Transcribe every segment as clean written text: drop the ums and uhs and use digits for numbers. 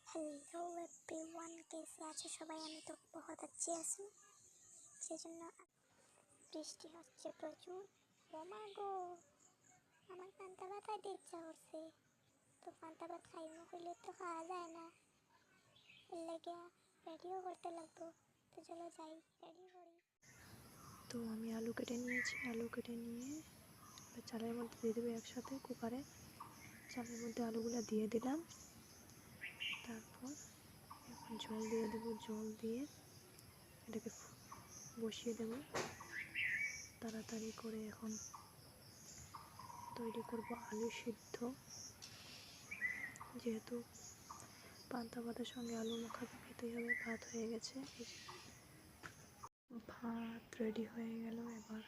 Hello everyone, कैसे আছো সবাই? আমি তো বহুত अच्छी আছি। সেজন্য বৃষ্টি হচ্ছে প্রচুর। ও মা গো, আমার পান্তা ভাত খাইতে ইচ্ছা করছে। তো পান্তা ভাত খাইমু হইলে তো খাওয়া যায় না, এর লাগে রেডিও করতে লাগবো। তো চলো যাই, রেডি করি। তো আমি আলু কেটে নিয়েছি। আলু কেটে নিয়ে চালের মধ্যে দিয়ে দেবো একসাথে কুকারে। চালের মধ্যে আলুগুলো দিয়ে দিলাম। তারপর এখন জল দিয়ে দেবো। জল দিয়ে এটাকে বসিয়ে দেবো তাড়াতাড়ি করে। এখন তৈরি করব আলু সিদ্ধ, যেহেতু পান্তা ভাতের সঙ্গে আলু মাখাতে খেতেই হবে। ভাত হয়ে গেছে, ভাত রেডি হয়ে গেল। এবার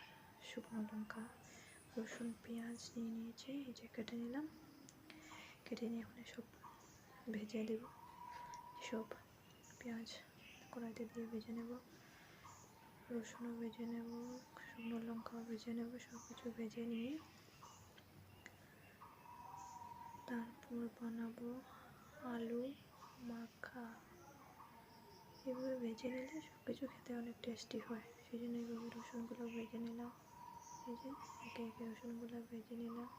শুকনো লঙ্কা, রসুন, পেঁয়াজ নিয়ে নিয়েছি, এই যে কেটে নিলাম। কেটে নিয়ে এখন সব ভেজে দেব। সব পেঁয়াজ কড়াইতে দিয়ে ভেজে নেব, রসুনও ভেজে নেব, শুকনো লঙ্কাও ভেজে নেব। সব কিছু ভেজে নিয়ে তারপর বানাবো আলু মাখা। এভাবে ভেজে নিলে সব কিছু খেতে অনেক টেস্টি হয়। সেই জন্য এইভাবে রসুনগুলো ভেজে নিলাম। এই যে একে একে রসুনগুলো ভেজে নিলাম।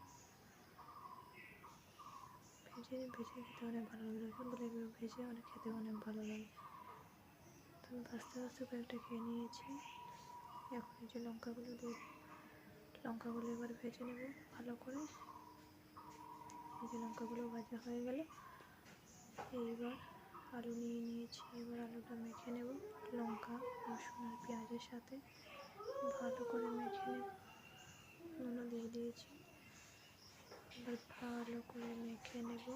ভেজে খেতে অনেক ভালো লাগে। রসুনগুলো এভাবে ভেজে অনেক খেতে অনেক ভালো লাগে। তো আমি আস্তে আস্তে কয়েকটা খেয়ে নিয়েছি। এখন এই যে লঙ্কাগুলো এবার ভেজে নেব ভালো করে। এই যে লঙ্কাগুলো ভাজা হয়ে গেল। এইবার আলু নিয়ে নিয়েছি। এবার আলুটা মেখে নেব লঙ্কা, রসুন আর পেঁয়াজের সাথে ভালো করে মেখে নেব। নুনও দিয়ে দিয়েছি। এবার ভালো করে মেখে নেব।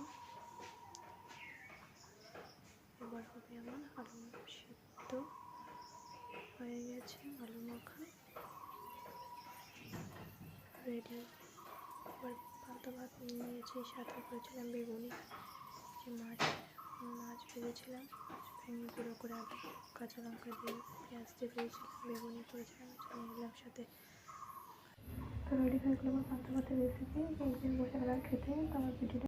এবার হবে আমার আলু সিদ্ধ হয়ে গেছে। আলু মাখা রেডি। এবার পান্তা ভাত নিয়েছি, সাথে করেছিলাম বেগুনি, যে মাছ ভেজেছিলাম, ভেঙে গুঁড়ো করে আদা কাঁচা লঙ্কা দিয়ে পেঁয়াজ দিয়ে ভেজেছিলাম, বেগুনি করেছিলাম, নিয়ে নিলাম সাথে। তো রেডি হয়ে গেল আমার পান্তা ভাতের রেসিপি। একদিন বসে গেলাম খেতে। তো আমার ভিডিওটা